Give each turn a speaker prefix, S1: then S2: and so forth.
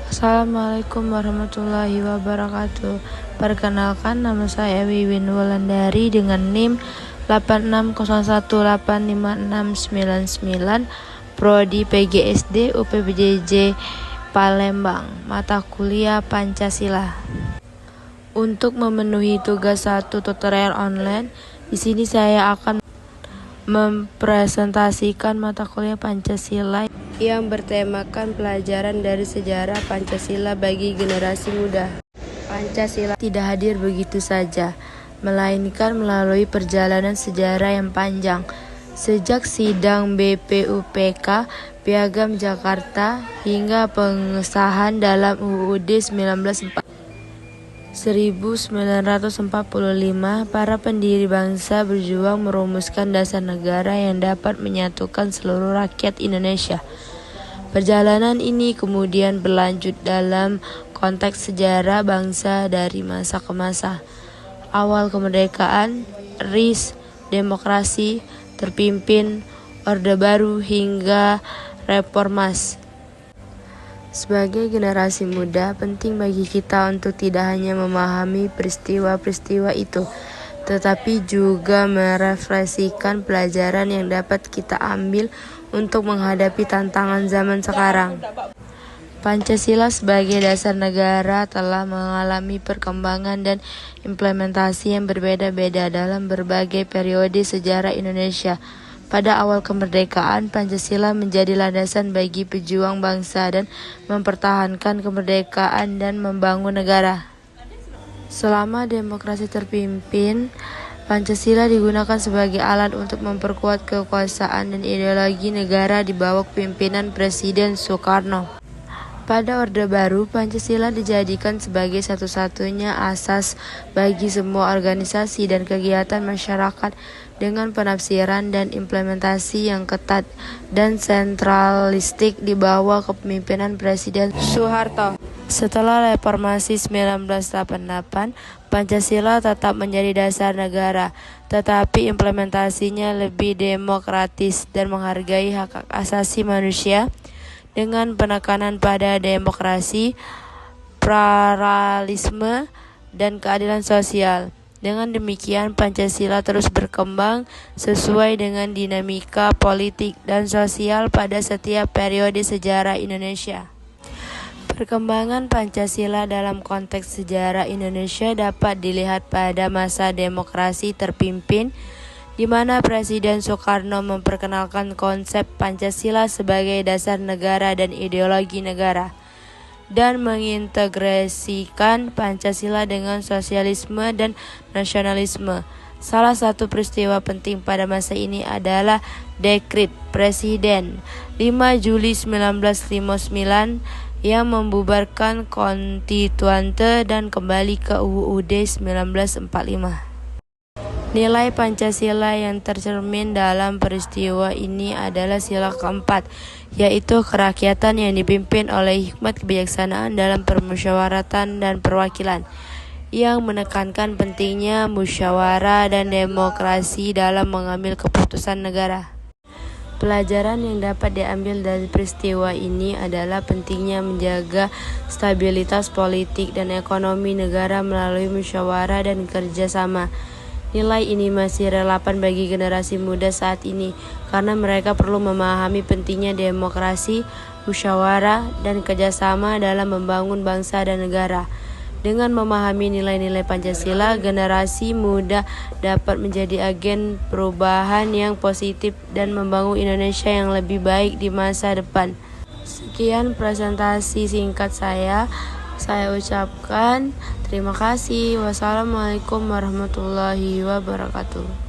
S1: Assalamualaikum warahmatullahi wabarakatuh. Perkenalkan, nama saya Wiwin Wulandari dengan NIM 8601856699, Prodi PGSD UPBJJ Palembang, mata kuliah Pancasila. Untuk memenuhi tugas 1 tutorial online, di sini saya akan mempresentasikan mata kuliah Pancasila yang bertemakan pelajaran dari sejarah Pancasila bagi generasi muda. Pancasila tidak hadir begitu saja, melainkan melalui perjalanan sejarah yang panjang. Sejak sidang BPUPK Piagam Jakarta hingga pengesahan dalam UUD 1945, para pendiri bangsa berjuang merumuskan dasar negara yang dapat menyatukan seluruh rakyat Indonesia. Perjalanan ini kemudian berlanjut dalam konteks sejarah bangsa dari masa ke masa. Awal kemerdekaan, RIS, demokrasi, terpimpin, Orde Baru hingga reformasi. Sebagai generasi muda, penting bagi kita untuk tidak hanya memahami peristiwa-peristiwa itu, tetapi juga merefleksikan pelajaran yang dapat kita ambil untuk menghadapi tantangan zaman sekarang. Pancasila sebagai dasar negara telah mengalami perkembangan dan implementasi yang berbeda-beda dalam berbagai periode sejarah Indonesia. Pada awal kemerdekaan, Pancasila menjadi landasan bagi pejuang bangsa dan mempertahankan kemerdekaan dan membangun negara. Selama demokrasi terpimpin, Pancasila digunakan sebagai alat untuk memperkuat kekuasaan dan ideologi negara di bawah pimpinan Presiden Soekarno. Pada Orde Baru, Pancasila dijadikan sebagai satu-satunya asas bagi semua organisasi dan kegiatan masyarakat dengan penafsiran dan implementasi yang ketat dan sentralistik di bawah kepemimpinan Presiden Soeharto. Setelah reformasi 1988, Pancasila tetap menjadi dasar negara, tetapi implementasinya lebih demokratis dan menghargai hak asasi manusia dengan penekanan pada demokrasi, pluralisme, dan keadilan sosial. Dengan demikian, Pancasila terus berkembang sesuai dengan dinamika politik dan sosial pada setiap periode sejarah Indonesia. Perkembangan Pancasila dalam konteks sejarah Indonesia dapat dilihat pada masa demokrasi terpimpin, di mana Presiden Soekarno memperkenalkan konsep Pancasila sebagai dasar negara dan ideologi negara, dan mengintegrasikan Pancasila dengan sosialisme dan nasionalisme. Salah satu peristiwa penting pada masa ini adalah Dekrit Presiden 5 Juli 1959 yang membubarkan Konstituante dan kembali ke UUD 1945. Nilai Pancasila yang tercermin dalam peristiwa ini adalah sila keempat, yaitu kerakyatan yang dipimpin oleh hikmat kebijaksanaan dalam permusyawaratan dan perwakilan, yang menekankan pentingnya musyawarah dan demokrasi dalam mengambil keputusan negara. Pelajaran yang dapat diambil dari peristiwa ini adalah pentingnya menjaga stabilitas politik dan ekonomi negara melalui musyawarah dan kerjasama. Nilai ini masih relevan bagi generasi muda saat ini karena mereka perlu memahami pentingnya demokrasi, musyawarah, dan kerjasama dalam membangun bangsa dan negara. Dengan memahami nilai-nilai Pancasila, generasi muda dapat menjadi agen perubahan yang positif dan membangun Indonesia yang lebih baik di masa depan. Sekian presentasi singkat saya ucapkan terima kasih. Wassalamualaikum warahmatullahi wabarakatuh.